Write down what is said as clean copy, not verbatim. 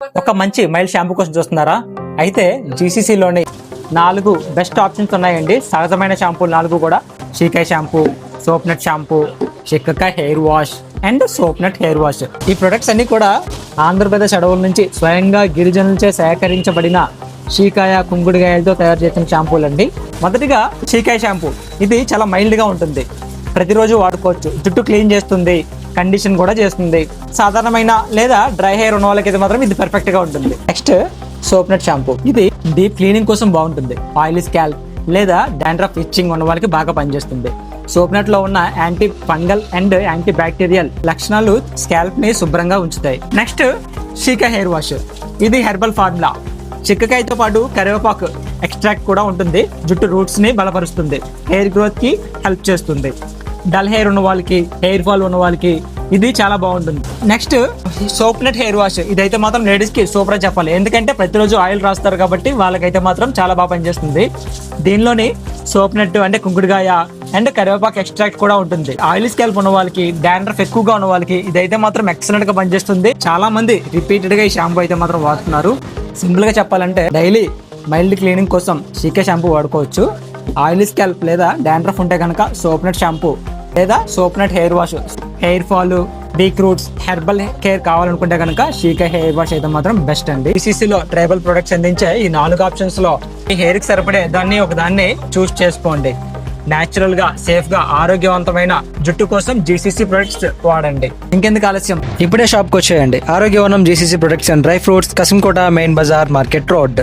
ఒక మంచి mild shampoo కోసం చూస్తున్నారా? అయితే జీసీసీలోని 4 బెస్ట్ ఆప్షన్స్ ఉన్నాయండి. సహజమైన షాంపూలు 4 కూడా షీకాయ్ షాంపూ, సోప్నట్ షాంపూ, చిక్కకాయ hair wash and soapnut hair wash. ఈ ప్రొడక్ట్స్ అన్ని కూడా ఆంధ్రప్రదేశ్ అడవుల నుంచి స్వయంగా గిరిజనులచే సేకరించబడిన షీకాయ కుంకుడుగాయలతో తయారు చేసిన షాంపూలు అండి. మొదటిగా షీకాయ షాంపూ. ఇది చాలా మైల్డ్గా ఉంటుంది, ప్రతిరోజు వాడుకోవచ్చు. జుట్టు క్లీన్ చేస్తుంది, కండిషన్ కూడా చేస్తుంది. సాధారణమైన లేదా డ్రై హెయిర్ ఉన్న వాళ్ళకి అయితే మాత్రం ఇది పర్ఫెక్ట్ గా ఉంటుంది. Next soapnut shampoo. ఇది డీప్ క్లీనింగ్ కోసం బాగుంటుంది. ఆయిలీ స్కాల్ప్ లేదా డాండ్రఫ్ ఇచ్చింగ్ ఉన్న వాళ్ళకి బాగా పనిచేస్తుంది. సోప్నట్ లో ఉన్న anti fungal and anti bacterial లక్షణాలు స్కాల్ప్ ని శుభ్రంగా ఉంచుతాయి. Next shika hair wash. ఇది హెర్బల్ ఫార్ములా. చిక్కకాయతో పాటు కరివేపాకు ఎక్స్ట్రాక్ట్ కూడా ఉంటుంది. జుట్టు రూట్స్ ని బలపరుస్తుంది, హెయిర్ గ్రోత్ కి హెల్ప్ చేస్తుంది. డల్ హెయిర్ ఉన్న వాళ్ళకి, హెయిర్ ఫాల్ ఉన్న వాళ్ళకి ఇది చాలా బాగుంటుంది. Next soapnut hair wash. ఇదైతే మాత్రం లేడీస్ కి సూపర్ అని చెప్పాలి, ఎందుకంటే ప్రతిరోజు ఆయిల్ రాస్తారు కాబట్టి వాళ్ళకైతే మాత్రం చాలా బాగా పనిచేస్తుంది. దీనిలోని సోప్నట్ అంటే కుంకుడుగాయ అండ్ కరివేపాకు ఎక్స్ట్రాక్ట్ కూడా ఉంటుంది. ఆయిల్ స్కాల్ప్ ఉన్న వాళ్ళకి, డాండ్రఫ్ ఎక్కువగా ఉన్న వాళ్ళకి ఇదైతే మాత్రం ఎక్సలెంట్ గా పనిచేస్తుంది. చాలా మంది రిపీటెడ్ గా ఈ షాంపూ అయితే మాత్రం వాడుతున్నారు. సింపుల్ గా చెప్పాలంటే డైలీ మైల్డ్ క్లీనింగ్ కోసం షీకా షాంపూ వాడుకోవచ్చు. ఆయిల్ స్కాల్ప్ లేదా డాండ్రఫ్ ఉంటే కనుక సోప్నట్ షాంపూ లేదా soapnut hair wash. Hair fall, డీక్ రూట్స్, హెర్బల్ కేర్ కావాలనుకుంటే కనుక షీకా హెయిర్ వాష్ అయితే మాత్రం బెస్ట్ అండి. BCCలో ట్రైబల్ ప్రొడక్ట్స్ అందించే ఈ 4 ఆప్షన్స్ లో మీ హెయిర్ కి సరిపడే ఒకదాన్ని చూస్ చేసుకోండి. న్యాచురల్ గా, సేఫ్ గా, ఆరోగ్యవంతమైన జుట్టు కోసం GCC ప్రొడక్ట్స్ వాడండి. ఇంకెందుకు ఆలస్యం, ఇప్పుడే షాప్ కు వచ్చేయండి. Arogyavanam GCC products and dry fruits, Kasimkota main Bazar, market road.